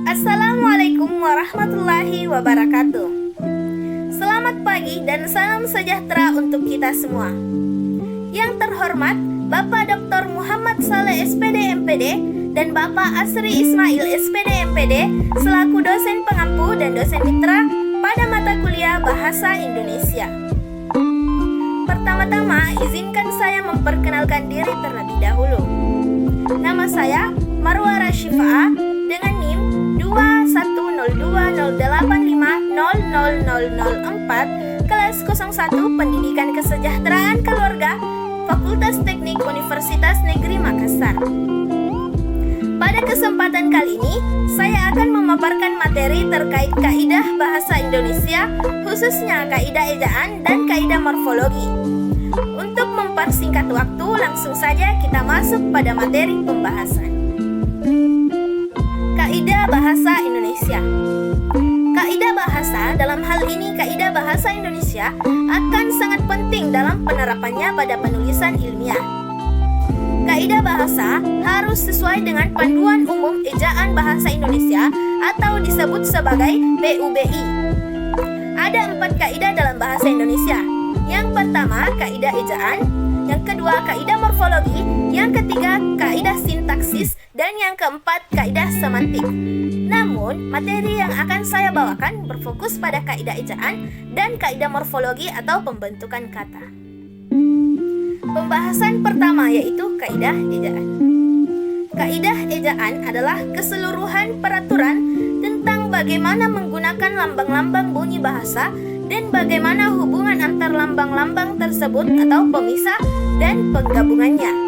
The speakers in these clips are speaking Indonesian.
Assalamualaikum warahmatullahi wabarakatuh. Selamat pagi dan salam sejahtera untuk kita semua. Yang terhormat Bapak Dr. Muhammad Saleh SPD MPD dan Bapak Asri Ismail SPD MPD selaku dosen pengampu dan dosen mitra pada mata kuliah Bahasa Indonesia. Pertama-tama izinkan saya memperkenalkan diri terlebih dahulu. Nama saya Marwa Rashifa dengan NIM 21020850004 kelas 01 Pendidikan Kesejahteraan Keluarga Fakultas Teknik Universitas Negeri Makassar. Pada kesempatan kali ini, saya akan memaparkan materi terkait kaidah bahasa Indonesia, khususnya kaidah ejaan dan kaidah morfologi. Untuk mempersingkat waktu, langsung saja kita masuk pada materi pembahasan. Kaidah bahasa Indonesia. Kaidah bahasa, dalam hal ini kaidah bahasa Indonesia, akan sangat penting dalam penerapannya pada penulisan ilmiah. Kaidah bahasa harus sesuai dengan Panduan Umum Ejaan Bahasa Indonesia atau disebut sebagai PUBI. Ada 4 kaidah dalam bahasa Indonesia. Yang pertama, kaidah ejaan. Yang kedua, kaidah morfologi. Yang ketiga, kaidah sintaksis. Dan yang keempat, kaidah semantik. Namun, materi yang akan saya bawakan berfokus pada kaidah ejaan dan kaidah morfologi atau pembentukan kata. Pembahasan pertama yaitu kaidah ejaan. Kaidah ejaan adalah keseluruhan peraturan tentang bagaimana menggunakan lambang-lambang bunyi bahasa dan bagaimana hubungan antar lambang-lambang tersebut atau pemisah dan penggabungannya.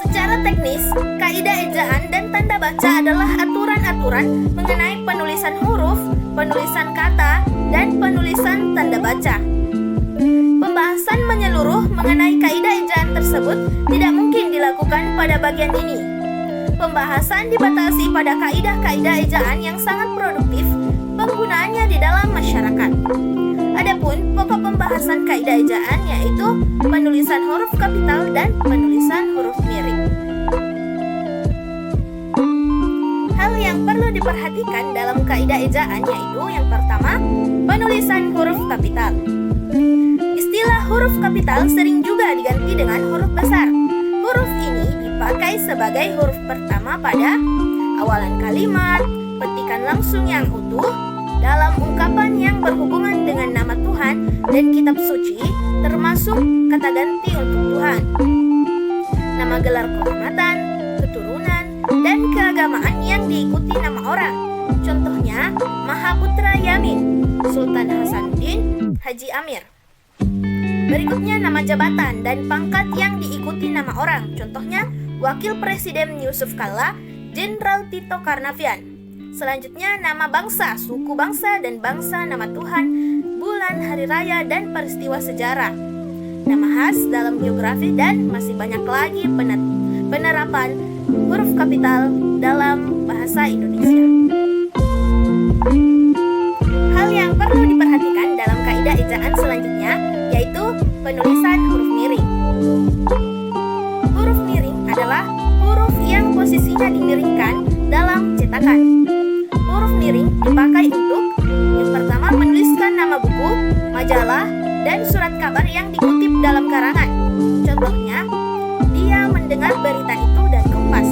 Secara teknis, kaidah ejaan dan tanda baca adalah aturan-aturan mengenai penulisan huruf, penulisan kata, dan penulisan tanda baca. Pembahasan menyeluruh mengenai kaidah ejaan tersebut tidak mungkin dilakukan pada bagian ini. Pembahasan dibatasi pada kaidah-kaidah ejaan yang sangat produktif penggunaannya di dalam masyarakat. Adapun pokok pembahasan kaidah ejaan yaitu penulisan huruf kapital dan penulisan huruf miring. Hal yang perlu diperhatikan dalam kaidah ejaan yaitu yang pertama, penulisan huruf kapital. Istilah huruf kapital sering juga diganti dengan huruf besar. Huruf ini dipakai sebagai huruf pertama pada awalan kalimat, petikan langsung yang utuh, dalam ungkapan yang berhubungan dengan nama Tuhan dan kitab suci, termasuk kata ganti untuk Tuhan, nama gelar kehormatan, keturunan, dan keagamaan yang diikuti nama orang. Contohnya, Mahaputra Yamin, Sultan Hasanuddin, Haji Amir. Berikutnya nama jabatan dan pangkat yang diikuti nama orang. Contohnya, Wakil Presiden Yusuf Kalla, Jenderal Tito Karnavian. Selanjutnya nama bangsa, suku bangsa dan bangsa, nama Tuhan, bulan, hari raya, dan peristiwa sejarah. Nama khas dalam geografi dan masih banyak lagi penerapan huruf kapital dalam bahasa Indonesia. Hal yang perlu diperhatikan dalam kaidah ejaan selanjutnya yaitu penulisan huruf miring. Huruf miring adalah huruf yang posisinya dimiringkan dalam cetakan. Huruf miring dipakai untuk yang pertama menuliskan nama buku, majalah, dan surat kabar yang dikutip dalam karangan. Contohnya, dia mendengar berita itu dari Kompas.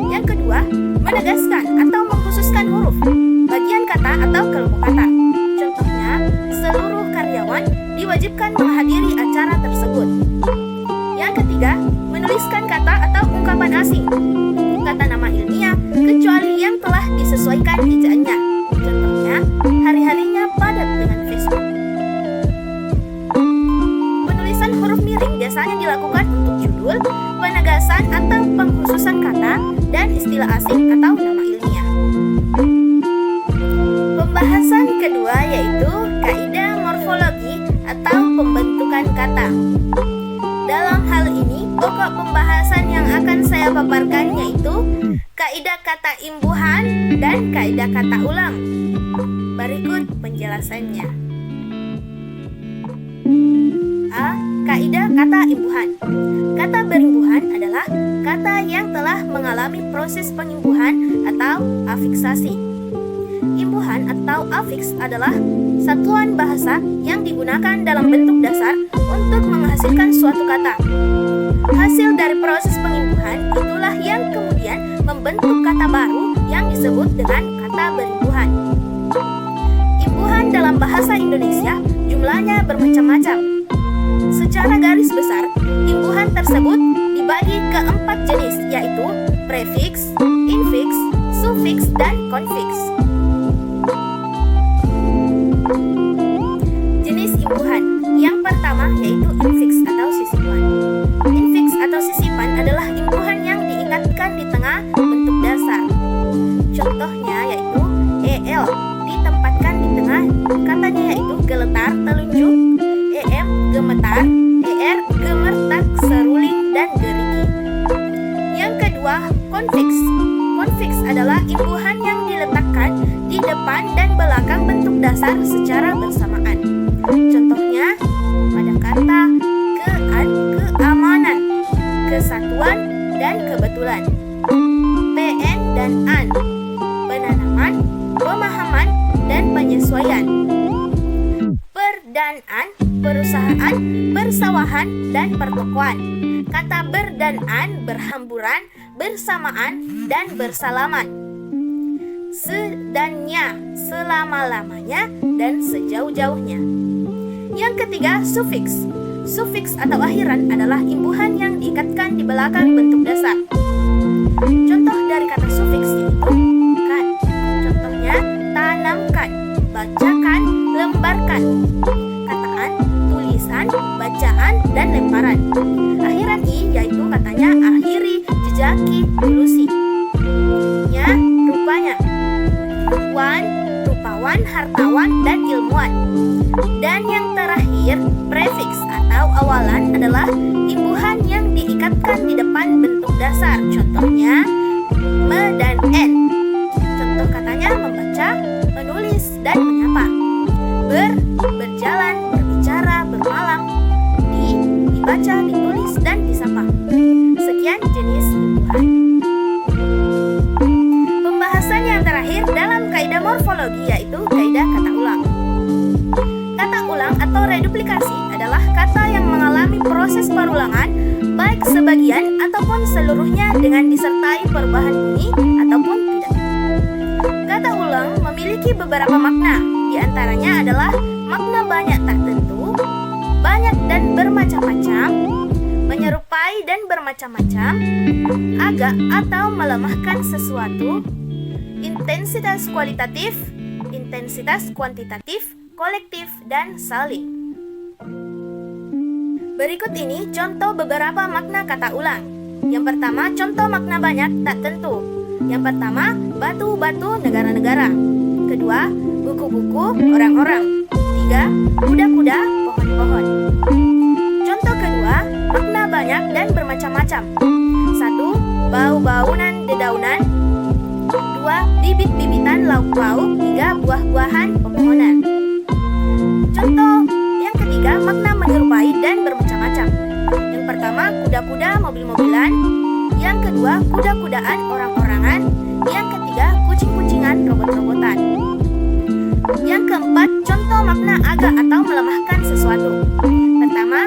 Yang kedua, menegaskan atau mengkhususkan huruf, bagian kata atau kelompok kata. Contohnya, seluruh karyawan diwajibkan menghadiri acara tersebut. Yang ketiga, menuliskan kata atau ungkapan asing, kata nama ilmiah, kecuali yang telah disesuaikan ejaannya. Contohnya, hari-harinya padat dengan Facebook. Penulisan huruf miring biasanya dilakukan untuk judul, penegasan atau pengkhususan kata, dan istilah asing atau nama ilmiah. Pembahasan kedua yaitu kaidah morfologi atau pembentukan kata. Dalam hal ini, pokok pembahasan yang akan saya paparkan yaitu kaidah kata imbuhan dan kaidah kata ulang. Berikut penjelasannya. A. kaidah kata imbuhan. Kata berimbuhan adalah kata yang telah mengalami proses pengimbuhan atau afiksasi. Imbuhan atau afiks adalah satuan bahasa yang digunakan dalam bentuk dasar untuk menghasilkan suatu kata. Hasil dari proses pengimbuhan itulah yang kemudian membentuk kata baru yang disebut dengan kata berimbuhan. Imbuhan dalam bahasa Indonesia jumlahnya bermacam-macam. Secara garis besar, imbuhan tersebut dibagi ke 4 jenis, yaitu prefiks, infiks, sufiks, dan konfiks. Jenis imbuhan yang pertama yaitu infiks atau sisipan. Infiks atau sisipan adalah imbuhan yang diikatkan di tengah bentuk dasar. Contohnya yaitu el ditempatkan di tengah katanya, yaitu geletar telunjuk, em gemetar, er gemertak seruling, dan gerigi. Yang kedua, konfiks. Konfiks adalah imbuhan yang diletakkan di depan dan belakang bentuk dasar secara bersamaan. Contohnya pada kata keamanan, kesatuan, dan kebetulan. Pn dan an, penanaman, pemahaman, dan penyesuaian. Per dan an, perusahaan, persawahan, dan pertokoan. Kata ber dan an, berhamburan, bersamaan, dan bersalaman. Se dan nya, selama-lamanya, dan sejauh-jauhnya. Yang ketiga, sufiks. Sufiks atau akhiran adalah imbuhan yang diikatkan di belakang bentuk dasar. Contoh dari kata sufiks yaitu kan. Contohnya tanamkan, bacakan, lembarkan. Kataan, tulisan, bacaan, dan lemparan. Akhiran i yaitu katanya akhiri, jejaki, tulusi. Nya, rupanya. Wan, rupawan, hartawan, dan ilmuwan. Dan yang terakhir, prefiks atau awalan adalah imbuhan yang diikatkan di depan bentuk dasar. Contohnya me dan n. Contoh katanya membaca, menulis, dan menyapa. Berjalan, berbicara, bermalam. Dibaca, ditulis, dan disapa. Sekian jenis imbuhan. Pembahasan yang terakhir dalam kaidah morfologi yaitu kaidah kata ulang. Kata ulang atau reduplikasi adalah kata yang mengalami proses perulangan baik sebagian ataupun seluruhnya dengan disertai perubahan bunyi ataupun tidak. Kata ulang memiliki beberapa makna, di antaranya adalah makna banyak tak tentu, banyak dan bermacam-macam, menyerupai dan bermacam-macam, agak atau melemahkan sesuatu, intensitas kualitatif, intensitas kuantitatif, kolektif, dan saling. Berikut ini contoh beberapa makna kata ulang. Yang pertama, contoh makna banyak tak tentu. Yang pertama, batu-batu negara-negara. Kedua, buku-buku orang-orang. Tiga, kuda-kuda pohon-pohon. Contoh kedua, makna banyak dan bermacam-macam. Satu, bau-baunan dedaunan. Dua, bibit-bibitan lauk pauk. Tiga, buah-buahan pepohonan. Contoh yang ketiga, makna menyerupai dan bermacam-macam. Yang pertama, kuda-kuda mobil-mobilan. Yang kedua, kuda-kudaan orang-orangan. Yang ketiga, kucing-kucingan robot-robotan. Yang keempat, contoh makna agak atau melemahkan sesuatu. Pertama,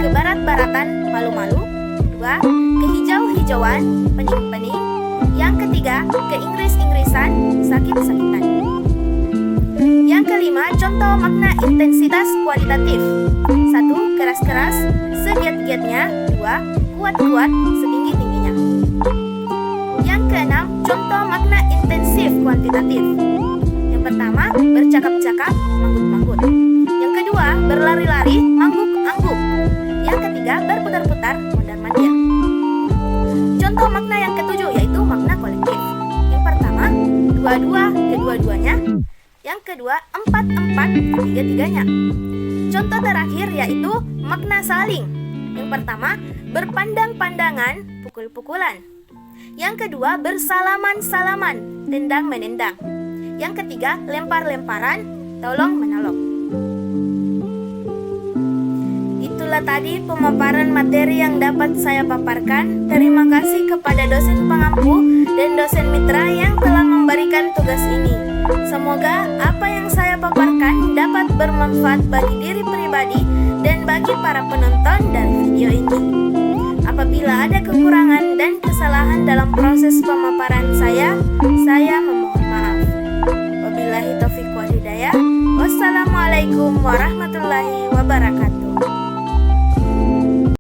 kebarat-baratan malu-malu. Dua, kehijau-hijauan pening-pening. Yang ketiga, keinggris-inggrisan sakit-sakitan. Yang kelima, contoh makna intensitas kualitatif. Satu, keras-keras segiat-giatnya. Dua, kuat-kuat setinggi-tingginya. Yang keenam, contoh makna intensif kuantitatif. Yang pertama, bercakap-cakap, manggut-manggut. Yang kedua, berlari-lari, mangguk-angguk. Yang ketiga, berputar-putar, mondar-mandir. Contoh makna yang ketujuh yaitu makna kolektif. Yang pertama, dua-dua, kedua-duanya. Yang kedua, empat-empat, ketiga-tiganya. Contoh terakhir yaitu makna saling. Yang pertama, berpandang-pandangan, pukul-pukulan. Yang kedua, bersalaman-salaman, tendang-menendang. Yang ketiga, lempar-lemparan, tolong-menolong. Itulah itulah tadi pemaparan materi yang dapat saya paparkan. Terima kasih kepada dosen pengampu dan dosen mitra yang telah memberikan tugas ini. Semoga apa yang saya paparkan dapat bermanfaat bagi diri pribadi dan bagi para penonton dari video ini. Apabila ada kekurangan dan kesalahan dalam proses pemaparan saya memohon maaf. Wabillahi taufiq wal hidayah. Wassalamualaikum warahmatullahi wabarakatuh.